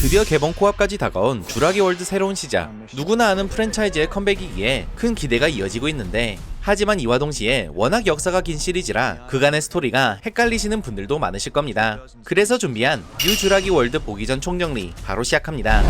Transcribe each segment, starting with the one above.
드디어 개봉 코앞까지 다가온 쥬라기 월드 새로운 시작. 누구나 아는 프랜차이즈의 컴백이기에 큰 기대가 이어지고 있는데, 하지만 이와 동시에 워낙 역사가 긴 시리즈라 그간의 스토리가 헷갈리시는 분들도 많으실 겁니다. 그래서 준비한 뉴 쥬라기 월드 보기 전 총정리 바로 시작합니다.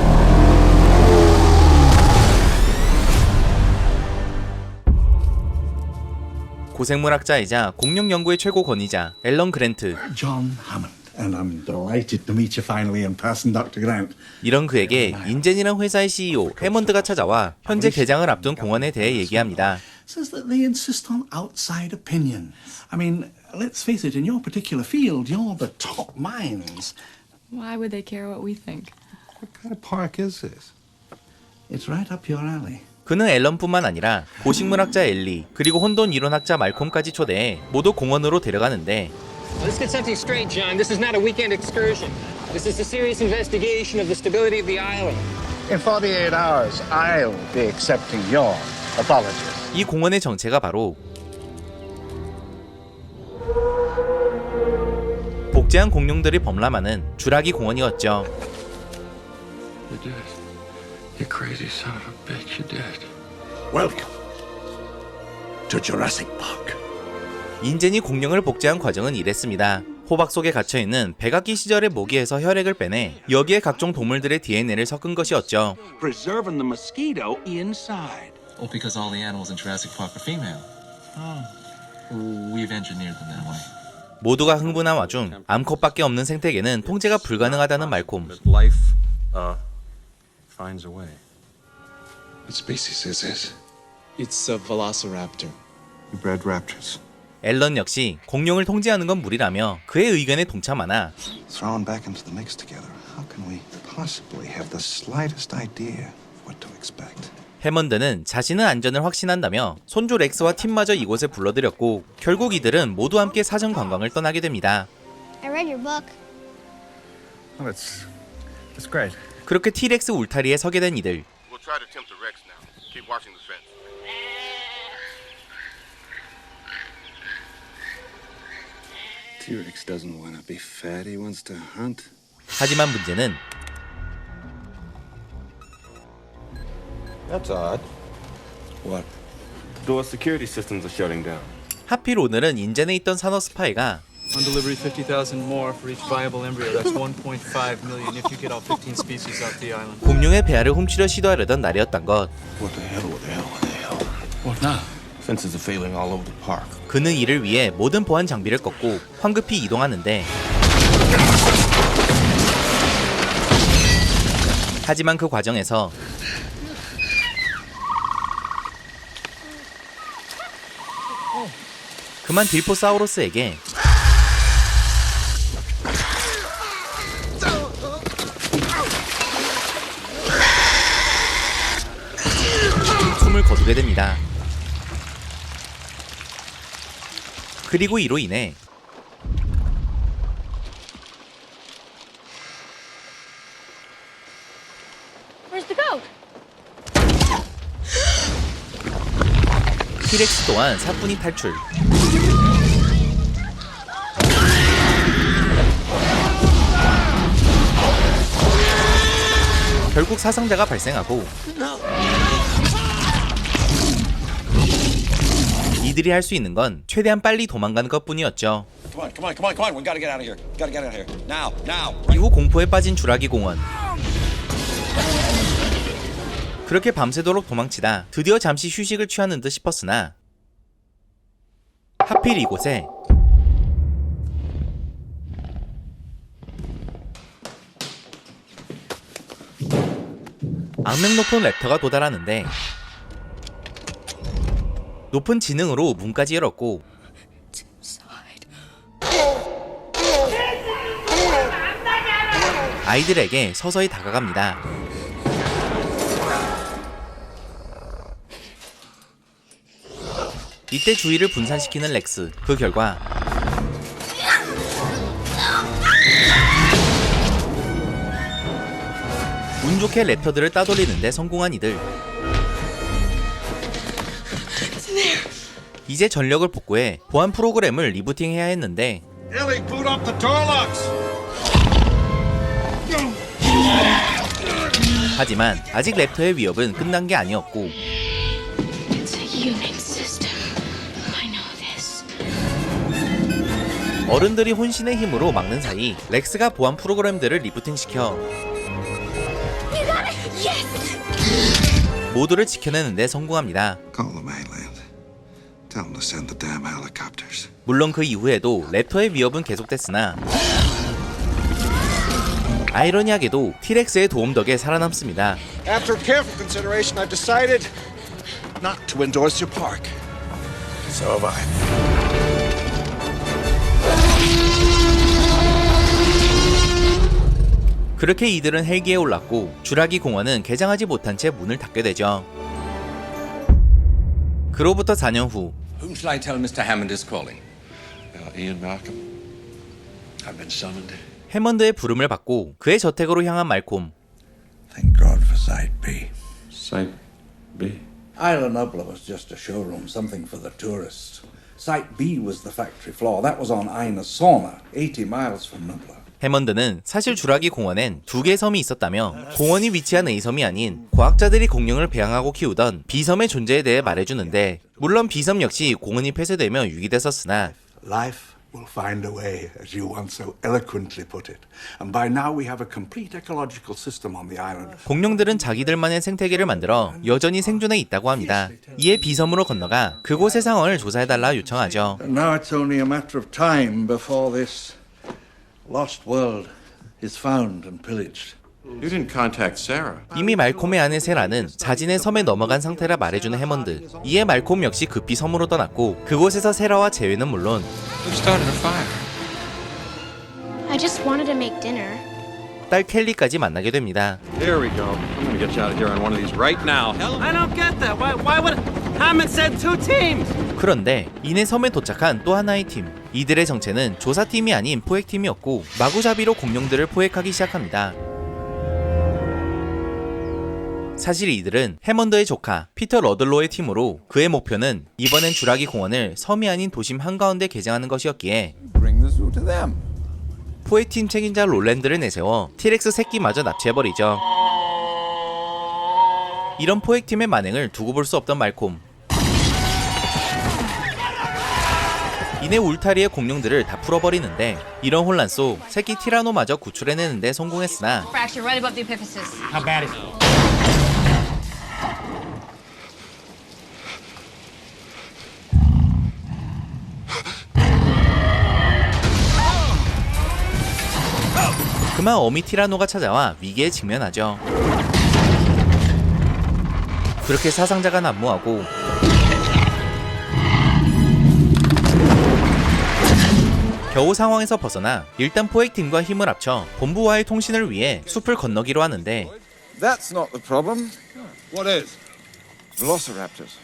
고생물학자이자 공룡 연구의 최고 권위자 앨런 그랜트. John Hammond, and I'm delighted to meet you finally in person, Dr. Grant. 이런 그에게 인젠이란 회사의 CEO 해먼드가 찾아와 현재 개장을 앞둔 공원에 대해 얘기합니다. Says that they insist on outside opinion. I mean, let's face it, in your particular field, you're the top minds. Why would they care what we think? What kind of park is this? It's right up your alley. 그는 앨런뿐만 아니라 고식물학자 엘리, 그리고 혼돈 이론학자 말콤까지 초대해 모두 공원으로 데려가는데, Let's get something straight, John. This is not a weekend excursion. This is a serious investigation of the stability of the island. In 48 hours, I'll be accepting your apologies. 이 공원의 정체가 바로 복제한 공룡들이 범람하는 쥬라기 공원이었죠. You did. You crazy son of a bitch, you did. Welcome to Jurassic Park. 인젠이 공룡을 복제한 과정은 이랬습니다. 호박 속에 갇혀있는 백악기 시절의 모기에서 혈액을 빼내 여기에 각종 동물들의 DNA를 섞은 것이었죠. Preserving the mosquito inside. Well, because all the animals in Jurassic Park are female. We've engineered them that way. 모두가 흥분한 와중 암컷밖에 없는 생태계는 통제가 불가능하다는 말콤. Life, finds a way. What species is this? It's a velociraptor. You bred raptors. 앨런 역시 공룡을 통제하는 건 무리라며 그의 의견에 동참하나, Thrown back into the mix together. How can we possibly have the slightest idea what to expect? 해먼드는 자신의 안전을 확신한다며 손주 렉스와 팀마저 이곳에 불러들였고, 결국 이들은 모두 함께 사전 관광을 떠나게 됩니다. I read your book. Oh, that's great. 그렇게 T-렉스 울타리에 서게 된 이들. We'll try to tempt the Rex now. Keep watching the fence. T-Rex doesn't want to be fat. He wants to hunt. 하지만 문제는 That's odd. What? Door security systems are shutting down. 하필 오늘은 인젠에 있던 산호 스파이가 On delivery, 50,000 more for each viable embryo. That's 1.5 million if you get all 15 species off the island. 공룡의 배알을 훔치려 시도하려던 날이었던 것. What the hell? What the hell? What the hell? What now? Fences are failing all over the park. 그는 이를 위해 모든 보안 장비를 꺾고 황급히 이동하는데, 하지만 그 과정에서 그만 딜포사우루스에게 숨을 거두게 됩니다. 그리고 이로 인해 Where's the goat? T-렉스 또한 사뿐히 탈출. 결국 사상자가 발생하고, 이들이 할 수 있는 건 최대한 빨리 도망가는 것뿐이었죠. Come on. We gotta get out of here. Gotta get out of here. Now. 이후 공포에 빠진 쥬라기 공원. 그렇게 밤새도록 도망치다 드디어 잠시 휴식을 취하는 듯 싶었으나, 하필 이곳에 악명 높은 랩터가 도달하는데, 높은 지능으로 문까지 열었고, 아이들에게 서서히 다가갑니다. 이때 주의를 분산시키는 렉스. 그 결과 운 좋게 랩터들을 따돌리는데 성공한 이들. 이제 전력을 복구해 보안 프로그램을 리부팅해야 했는데, Ellie, boot up the door locks. 하지만 아직 랩터의 위협은 끝난 게 아니었고 It's a unit system. I know this. 어른들이 혼신의 힘으로 막는 사이 렉스가 보안 프로그램들을 리부팅시켜 Yes! 모두를 지켜내는데 성공합니다. Call the mainland. Tell them to send the damn helicopters. 물론 그 이후에도 랩터의 위협은 계속됐으나 아이러니하게도 T-렉스의 도움 덕에 살아남습니다. After careful consideration, I've decided not to endorse your park. So have I. 그렇게 이들은 헬기에 올랐고 주라기 공원은 개장하지 못한 채 문을 닫게 되죠. 그로부터 4년 후 Whom shall I tell Mr. Hammond is calling? Ian Malcolm. I've been summoned. 해먼드의 부름을 받고 그의 저택으로 향한 말콤. Thank God for Site B. Site B. Isla Nubla was just a showroom, something for the tourists. Site B was the factory floor. That was on Aina Sauna, 80 miles from Nubla. 해먼드는 사실 주라기 공원엔 2개의 섬이 있었다며 공원이 위치한 A섬이 아닌 과학자들이 공룡을 배양하고 키우던 B섬의 존재에 대해 말해주는데 물론 B섬 역시 공원이 폐쇄되며 유기됐었으나 Life will find a way, as you once so eloquently put it. And by now we have a complete ecological system on the island. 공룡들은 자기들만의 생태계를 만들어 여전히 생존해 있다고 합니다. 이에 B섬으로 건너가 그곳의 상황을 조사해달라 요청하죠. And now it's only a matter of time before this lost world is found and pillaged. You didn't contact Sarah. 이미 말콤의 아내 세라는 자진의 섬에 넘어간 상태라 말해주는 해먼드. 이에 말콤 역시 급히 섬으로 떠났고 그곳에서 세라와 재회는 물론 Who started a fire? I just wanted to make dinner. 딸 켈리까지 만나게 됩니다. Here we go. I'm gonna get you out of here on one of these right now. I don't get that. Why would Hammond send 2 teams? 그런데 이내 섬에 도착한 또 하나의 팀. 이들의 정체는 조사팀이 아닌 포획팀이었고 마구잡이로 공룡들을 포획하기 시작합니다. 사실 이들은 해먼드의 조카 피터 러들로의 팀으로 그의 목표는 이번엔 주라기 공원을 섬이 아닌 도심 한가운데 개장하는 것이었기에 Bring the zoo to them. 포획팀 책임자 롤랜드를 내세워 티렉스 새끼마저 납치해버리죠. 이런 포획팀의 만행을 두고 볼 수 없던 말콤. 이내 울타리의 공룡들을 다 풀어버리는데 이런 혼란 속 새끼 티라노마저 구출해내는데 성공했으나 Fracture right above the epiphysis. How bad is it? 그만 어미 티라노가 찾아와 위기에 직면하죠. 그렇게 사상자가 난무하고 겨우 상황에서 벗어나 일단 포획팀과 힘을 합쳐 본부와의 통신을 위해 숲을 건너기로 하는데 That's not the problem. What is? Velociraptors.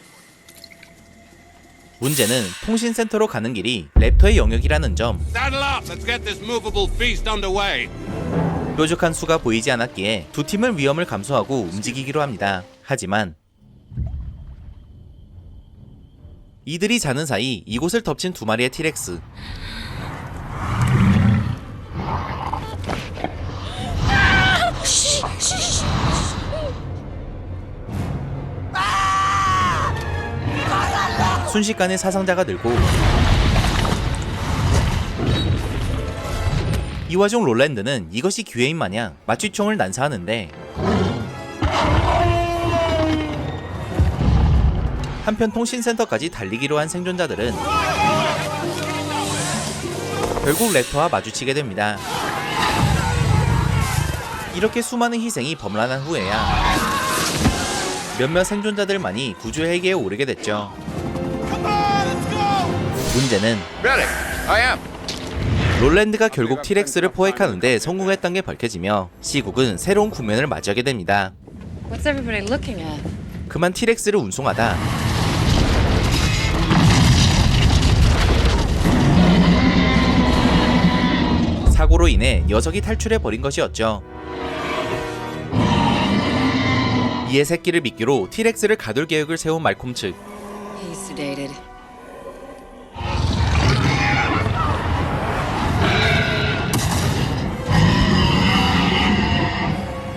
문제는 통신센터로 가는 길이 랩터의 영역이라는 점. Saddle up. Let's get this movable beast underway. 뾰족한 수가 보이지 않았기에 두 팀은 위험을 감수하고 움직이기로 합니다. 하지만 이들이 자는 사이 이곳을 덮친 2마리의 티렉스. 순식간에 사상자가 늘고 이 와중 롤랜드는 이것이 기회인 마냥 마취총을 난사하는데 한편 통신센터까지 달리기로 한 생존자들은 결국 랩터와 마주치게 됩니다. 이렇게 수많은 희생이 범람한 후에야 몇몇 생존자들만이 구조 헬기에 오르게 됐죠. 문제는 Ready. I am. 롤랜드가 결국 티렉스를 포획하는데 성공했던 게 밝혀지며 시국은 새로운 국면을 맞이하게 됩니다. What's everybody looking at? 그만 티렉스를 운송하다 사고로 인해 녀석이 탈출해버린 것이었죠. 이에 새끼를 미끼로 티렉스를 가둘 계획을 세운 말콤 측. He's sedated.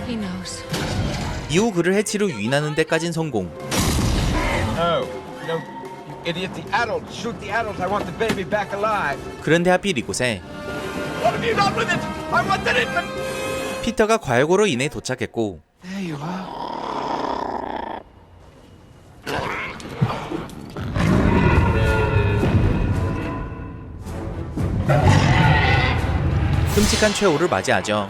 He knows. 이후 그를 해치로 유인하는 데까진 성공. Idiot, the adult. Shoot the adult. I want the baby back alive. 그런데 하필 이곳에 What have you done with it? I want that infant. 피터가 과열고로 인해 도착했고 There you are. 끔찍한 최후를 맞이하죠.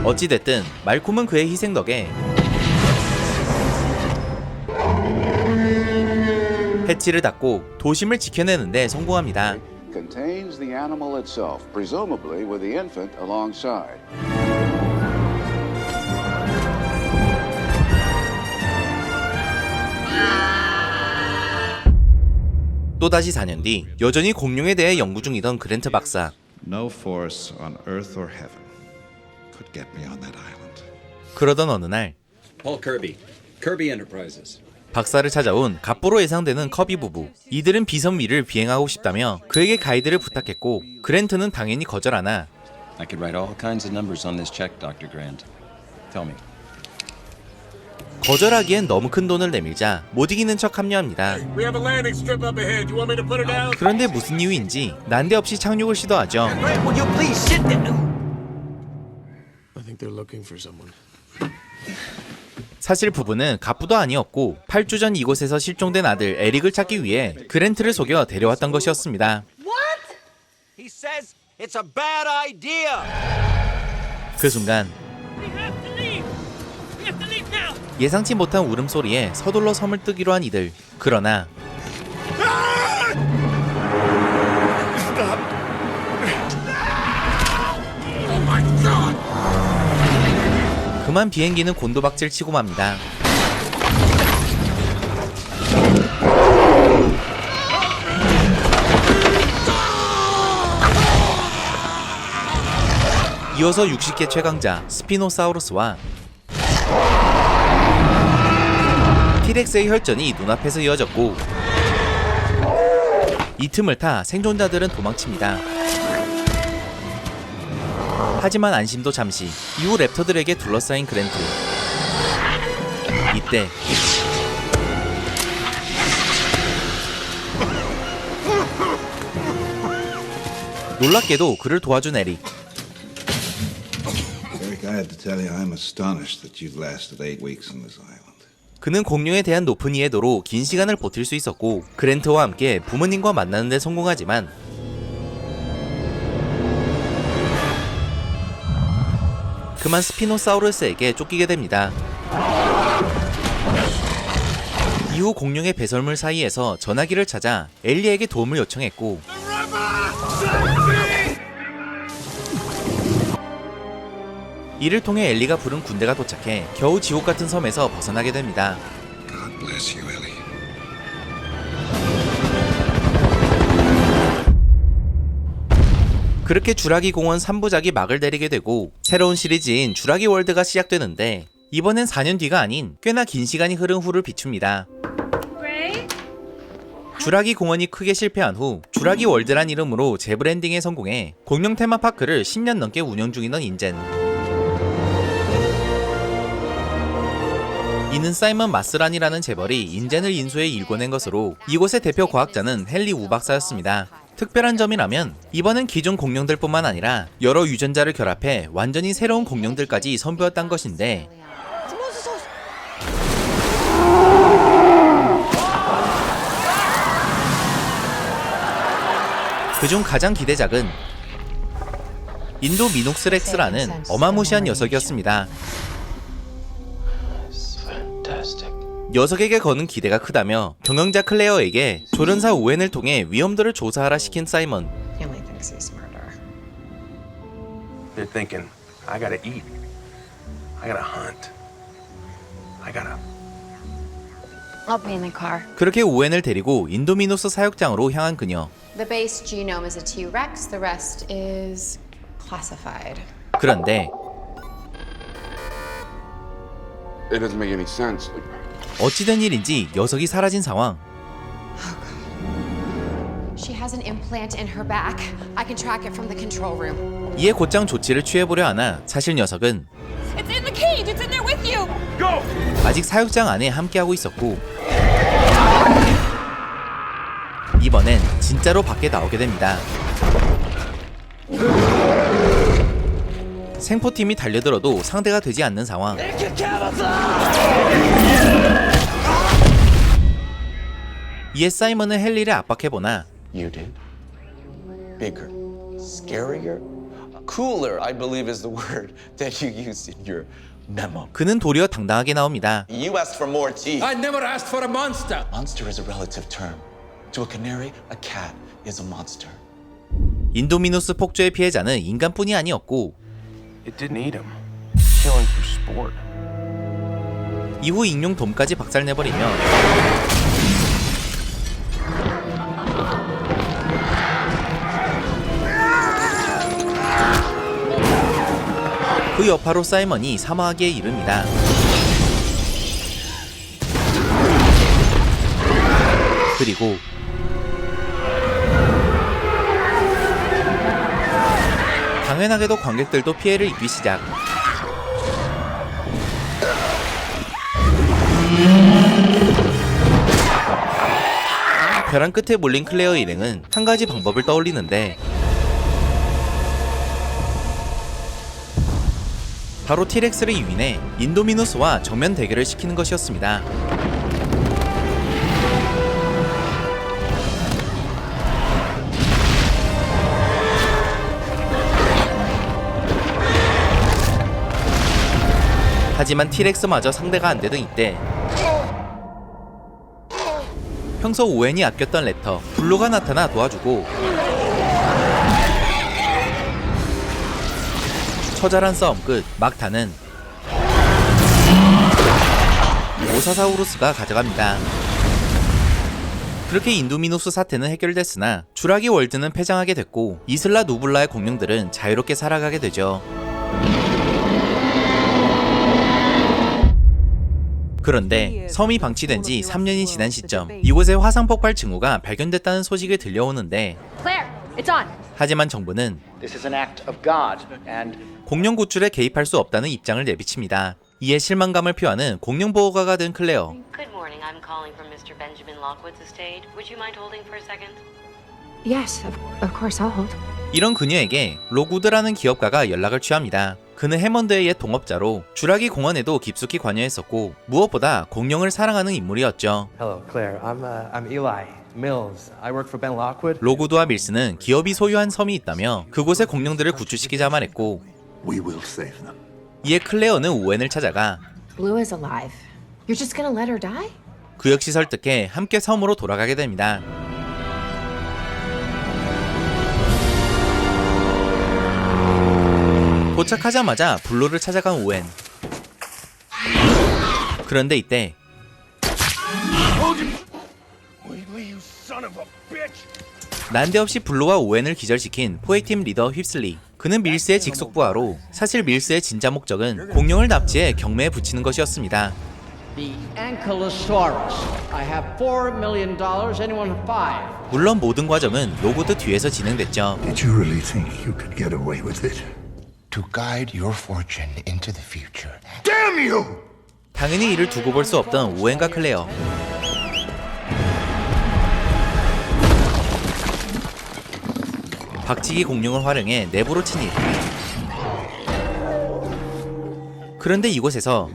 어찌됐든 말콤은 그의 희생 덕에 해치를 닫고 도심을 지켜내는 데 성공합니다. Contains the animal itself, presumably with the infant alongside. 또다시 4년 뒤 여전히 공룡에 대해 연구 중이던 그랜트 박사. No force on earth or heaven could get me on that island. 그러던 어느 날 Paul Kirby, Kirby Enterprises. 박사를 찾아온 갑부로 예상되는 커비 부부. 이들은 비선미를 비행하고 싶다며 그에게 가이드를 부탁했고 그랜트는 당연히 거절하나 I could write all kinds of numbers on this check, Dr. Grant. Tell me. 거절하기엔 너무 큰 돈을 내밀자 못 이기는 척 합류합니다. We have a landing strip up ahead. You want me to put her down? 그런데 무슨 이유인지 난데없이 착륙을 시도하죠. Will you please sit there? I think they're looking for someone. 사실 부부는 갑부도 아니었고 8주 전 이곳에서 실종된 아들 에릭을 찾기 위해 그랜트를 속여 데려왔던 것이었습니다. What? He says it's a bad idea. 그 순간 예상치 못한 울음소리에 서둘러 섬을 뜨기로 한 이들. 그러나 그만 비행기는 곤도박질 치고 맙니다. 이어서 60개 최강자 스피노사우루스와 티렉스의 혈전이 눈앞에서 이어졌고 이 틈을 타 생존자들은 도망칩니다. 하지만 안심도 잠시. 이후 랩터들에게 둘러싸인 그랜트. 이때 놀랍게도 그를 도와준 에릭. Eric, I had to tell you, I'm astonished that you've lasted 8 weeks on this island. 그는 공룡에 대한 높은 이해도로 긴 시간을 버틸 수 있었고 그랜트와 함께 부모님과 만나는 데 성공하지만 그만 스피노사우루스에게 쫓기게 됩니다. 이후 공룡의 배설물 사이에서 전화기를 찾아 엘리에게 도움을 요청했고 이를 통해 엘리가 부른 군대가 도착해 겨우 지옥 같은 섬에서 벗어나게 됩니다. God bless you, Ellie. 그렇게 주라기 공원 3부작이 막을 내리게 되고 새로운 시리즈인 주라기 월드가 시작되는데 이번엔 4년 뒤가 아닌 꽤나 긴 시간이 흐른 후를 비춥니다. 주라기 공원이 크게 실패한 후 주라기 월드란 이름으로 재브랜딩에 성공해 공룡 테마파크를 10년 넘게 운영 중이던 인젠. 이는 사이먼 마스란이라는 재벌이 인젠을 인수해 일궈낸 것으로 이곳의 대표 과학자는 헨리 우 박사였습니다. 특별한 점이라면 이번엔 기존 공룡들뿐만 아니라 여러 유전자를 결합해 완전히 새로운 공룡들까지 선보였단 것인데 그중 가장 기대작은 인도미녹스렉스라는 어마무시한 녀석이었습니다. 녀석에게 거는 기대가 크다며 경영자 클레어에게 조련사 오웬을 통해 위험도를 조사하라 시킨 사이먼. They're thinking, I gotta eat. I gotta hunt. I gotta. I'll be in the car. 그렇게 오웬을 데리고 인도미노스 사육장으로 향한 그녀. The base genome is a T-Rex. The rest is classified. 그런데 It doesn't make any sense. 어찌된 일인지 녀석이 사라진 상황. She has an implant in her back. I can track it from the control room. 이에 곧장 조치를 취해보려 하나 사실 녀석은 It's in the cage. It's in there with you. 아직 사육장 안에 함께하고 있었고 이번엔 진짜로 밖에 나오게 됩니다. 생포팀이 달려들어도 상대가 되지 않는 상황. 이에 사이먼은 헨리를 압박해보나 You did? Bigger, scarier, cooler, I believe is the word that you used in your memo. 그는 도리어 당당하게 나옵니다. You asked for more teeth. I never asked for a monster. Monster is a relative term. To a canary, a cat is a monster. 인도미누스 폭주의 피해자는 인간뿐이 아니었고 It didn't eat him. Killing for sport. 이후 익룡 돔까지 박살내버리며 그 여파로 사이먼이 사망하기에 이릅니다. 그리고 당연하게도 관객들도 피해를 입기 시작. 벼랑 끝에 몰린 클레어 일행은 한 가지 방법을 떠올리는데 바로 티렉스를 유인해 인도미누스와 정면 대결을 시키는 것이었습니다. 하지만 티렉스마저 상대가 안되던 이때 평소 오웬이 아꼈던 랩터 블루가 나타나 도와주고 처절한 싸움 끝 막타는 모사사우루스가 가져갑니다. 그렇게 인도미누스 사태는 해결됐으나 주라기 월드는 폐장하게 됐고 이슬라 누블라의 공룡들은 자유롭게 살아가게 되죠. 그런데 섬이 방치된 지 3년이 지난 시점 이곳에 화상 폭발 징후가 발견됐다는 소식이 들려오는데 Claire, it's on. 하지만 정부는 This is an act of God, and 공룡 구출에 개입할 수 없다는 입장을 내비칩니다. 이에 실망감을 표하는 공룡 보호가가 된 클레어. Good morning. I'm calling from Mr. Benjamin Lockwood's estate. Would you mind holding for a second? Yes, of course I'll hold. 이런 그녀에게 로구드라는 기업가가 연락을 취합니다. 그는 해먼드의 옛 동업자로 주라기 공원에도 깊숙이 관여했었고 무엇보다 공룡을 사랑하는 인물이었죠. Hello, Claire. I'm Eli Mills. I work for Ben Lockwood. 로구드와 밀스는 기업이 소유한 섬이 있다며 그곳에 공룡들을 구출시키자만 했고 We will save them. 이에 클레어는 오웬을 찾아가 Blue is alive. You're just gonna let her die? 그 역시 설득해 함께 섬으로 돌아가게 됩니다. 도착하자마자 블루를 찾아간 오웬. 그런데 이때 난데없이 블루와 오웬을 기절시킨 포획팀 리더 휩슬리. 그는 밀스의 직속부하로 사실 밀스의 진짜 목적은 공룡을 납치해 경매에 붙이는 것이었습니다. The Ankylosaurus. I have $4 million. Anyone with 5? 물론 모든 과정은 로구드 뒤에서 진행됐죠. Did you really think you could get away with it? To guide your fortune into the future. Damn you! 당연히 이를 두고 볼 수 없던 오웬과 클레어. 박치기 공룡을 활용해 내부로 침입. 그런데 이곳에서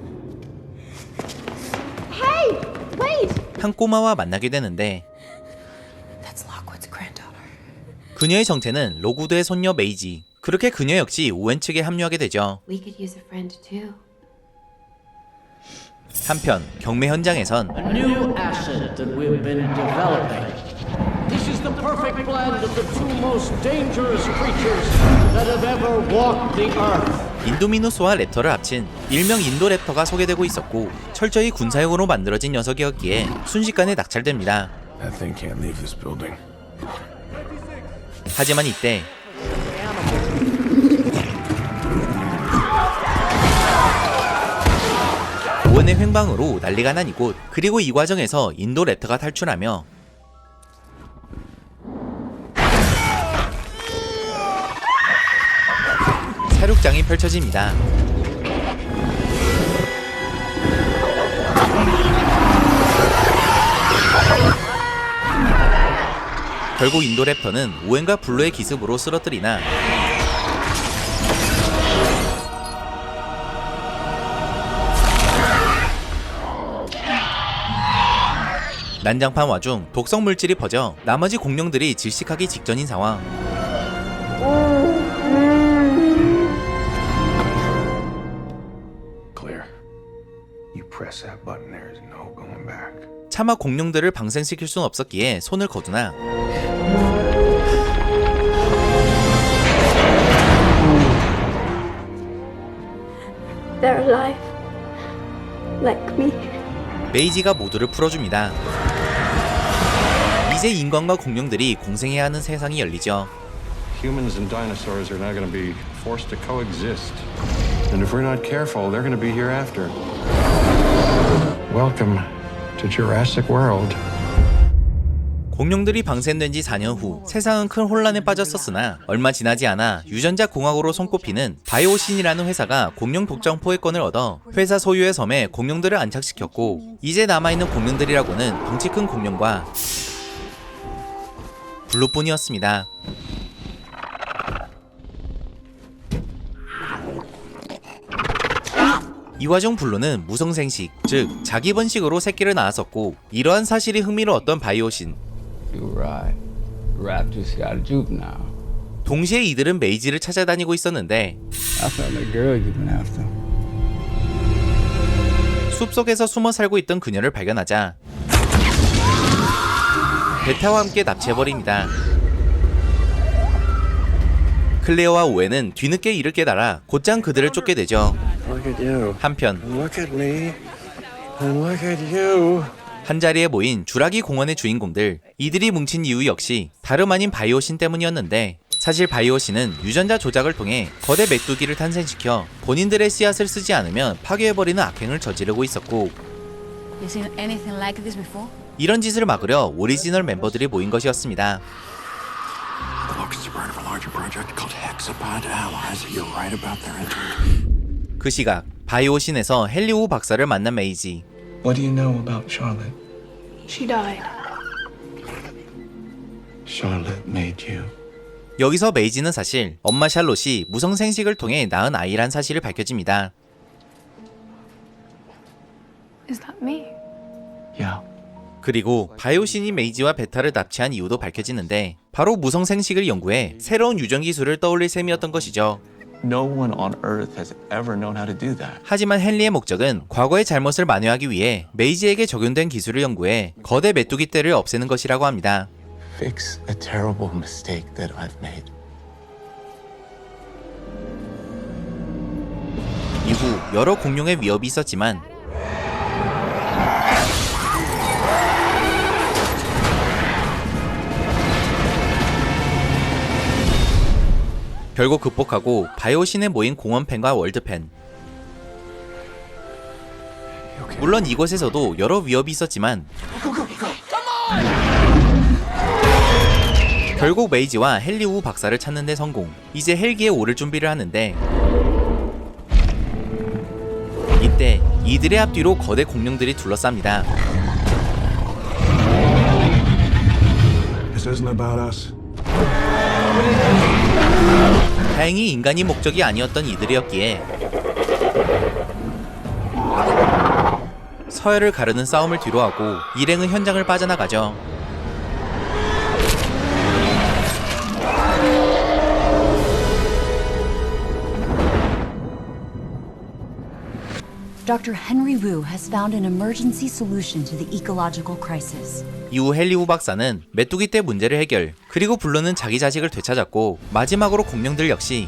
Hey, wait. 한 꼬마와 만나게 되는데 That's Lockwood's granddaughter. 그녀의 정체는 로구드의 손녀 메이지. 그렇게 그녀 역시 오웬 측에 합류하게 되죠. We could use a friend too. 한편 경매 현장에선 A new asset that we've been developing. This is the perfect blend of the two most dangerous creatures that have ever walked the earth. 인도미누스와 랩터를 합친 일명 인도 랩터가 소개되고 있었고 철저히 군사용으로 만들어진 녀석이었기에 순식간에 낙찰됩니다. That thing can't leave this building. 하지만 이때 오웬의 횡방으로 난리가 난 이곳. 그리고 이 과정에서 인도 랩터가 탈출하며 사륙장이 펼쳐집니다. 결국 인도랩터는 오웬과 블루의 기습으로 쓰러뜨리나 난장판 와중 독성 물질이 퍼져 나머지 공룡들이 질식하기 직전인 상황. Clear. You press that button, there's no going back. 차마 공룡들을 방생시킬 순 없었기에 손을 거두나 They're alive. Like me. 메이지가 모두를 풀어줍니다. 이제 인간과 공룡들이 공생해야 하는 세상이 열리죠. Humans and dinosaurs are now going to be forced to coexist. And if we're not careful, they're going to be here after. Welcome to Jurassic World. 공룡들이 방생된 지 4년 후 세상은 큰 혼란에 빠졌었으나 얼마 지나지 않아 유전자 공학으로 손꼽히는 바이오신이라는 회사가 공룡 독점 포획권을 얻어 회사 소유의 섬에 공룡들을 안착시켰고 이제 남아있는 공룡들이라고는 덩치 큰 공룡과 블루뿐이었습니다. 이 와중 블루는 무성생식, 즉 자기 번식으로 새끼를 낳았었고 이러한 사실이 흥미로웠던 바이오신. 동시에 이들은 메이지를 찾아다니고 있었는데 숲속에서 숨어 살고 있던 그녀를 발견하자 베타와 함께 납치해버립니다. 클레어와 오웬은 뒤늦게 이를 깨달아 곧장 그들을 쫓게 되죠. 한편 한자리에 모인 주라기 공원의 주인공들, 이들이 뭉친 이유 역시 다름 아닌 바이오신 때문이었는데 사실 바이오신은 유전자 조작을 통해 거대 메뚜기를 탄생시켜 본인들의 씨앗을 쓰지 않으면 파괴해버리는 악행을 저지르고 있었고 이런 짓을 막으려 오리지널 멤버들이 모인 것이었습니다. 그 시각 바이오신에서 헨리 우 박사를 만난 메이지. What do you know about Charlotte? She died. Charlotte made you. 여기서 메이지는 사실 엄마 샬롯이 무성생식을 통해 낳은 아이란 사실이 밝혀집니다. Is that me? Yeah. 그리고 바이오신이 메이지와 베타를 납치한 이유도 밝혀지는데 바로 무성생식을 연구해 새로운 유전 기술을 떠올릴 셈이었던 것이죠. No one on Earth has ever known how to do that. 하지만 헨리의 목적은 과거의 잘못을 만회하기 위해 메이지에게 적용된 기술을 연구해 거대 메뚜기 떼를 없애는 것이라고 합니다. Fix a terrible mistake that I've made. 이후 여러 공룡의 위협이 있었지만 결국 극복하고 바이오신에 모인 공원팬과 월드팬. 물론 이곳에서도 여러 위협이 있었지만 결국 메이지와 헨리 우 박사를 찾는 데 성공. 이제 헬기에 오를 준비를 하는데 이때 이들의 앞뒤로 거대 공룡들이 둘러쌉니다. This isn't about us. 다행히 인간이 목적이 아니었던 이들이었기에 서열을 가르는 싸움을 뒤로하고 일행은 현장을 빠져나가죠. Dr. Henry Wu has found an emergency solution to the ecological crisis. 이후 헨리 우 박사는 메뚜기 떼 문제를 해결, 그리고 블루는 자기 자식을 되찾았고 마지막으로 공룡들 역시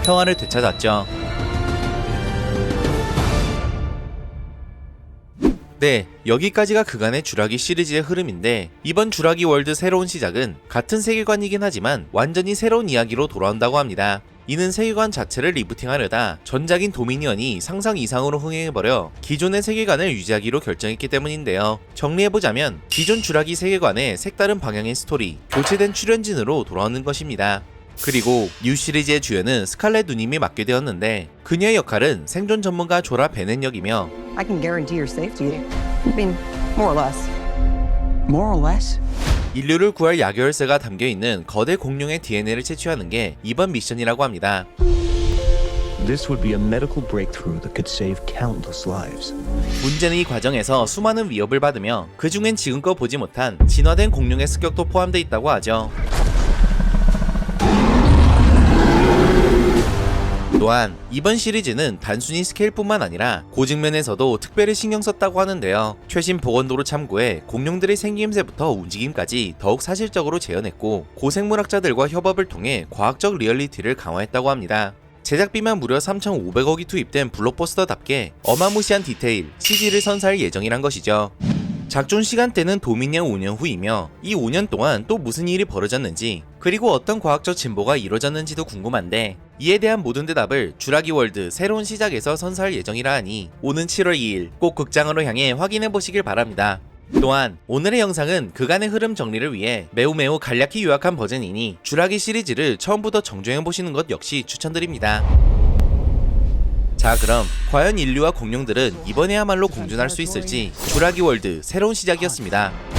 평화를 되찾았죠. 네, 여기까지가 그간의 주라기 시리즈의 흐름인데 이번 주라기 월드 새로운 시작은 같은 세계관이긴 하지만 완전히 새로운 이야기로 돌아온다고 합니다. 이는 세계관 자체를 리부팅하려다 전작인 도미니언이 상상 이상으로 흥행해버려 기존의 세계관을 유지하기로 결정했기 때문인데요. 정리해보자면 기존 쥬라기 세계관의 색다른 방향의 스토리, 교체된 출연진으로 돌아오는 것입니다. 그리고 뉴 시리즈의 주연은 스칼렛 누님이 맡게 되었는데 그녀의 역할은 생존 전문가 조라 베넷 역이며 I can guarantee your safety. I mean, more or less. More or less? 인류를 구할 약열쇠가 담겨있는 거대 공룡의 DNA를 채취하는 게 이번 미션이라고 합니다. This would be a medical breakthrough that could save countless lives. 문제는 이 과정에서 수많은 위협을 받으며 그 중엔 지금껏 보지 못한 진화된 공룡의 습격도 포함되어 있다고 하죠. 또한 이번 시리즈는 단순히 스케일뿐만 아니라 고직면에서도 특별히 신경 썼다고 하는데요. 최신 보건도를 참고해 공룡들의 생김새부터 움직임까지 더욱 사실적으로 재현했고 고생물학자들과 협업을 통해 과학적 리얼리티를 강화했다고 합니다. 제작비만 무려 3,500억이 투입된 블록버스터답게 어마무시한 디테일, CG를 선사할 예정이란 것이죠. 작존 시간대는 도미니언 5년 후이며 이 5년 동안 또 무슨 일이 벌어졌는지 그리고 어떤 과학적 진보가 이루어졌는지도 궁금한데 이에 대한 모든 대답을 쥬라기 월드 새로운 시작에서 선사할 예정이라 하니 오는 7월 2일 꼭 극장으로 향해 확인해 보시길 바랍니다. 또한 오늘의 영상은 그간의 흐름 정리를 위해 매우 간략히 요약한 버전이니 쥬라기 시리즈를 처음부터 정주행 보시는 것 역시 추천드립니다. 자, 그럼 과연 인류와 공룡들은 이번에야말로 공존할 수 있을지 쥬라기 월드 새로운 시작이었습니다.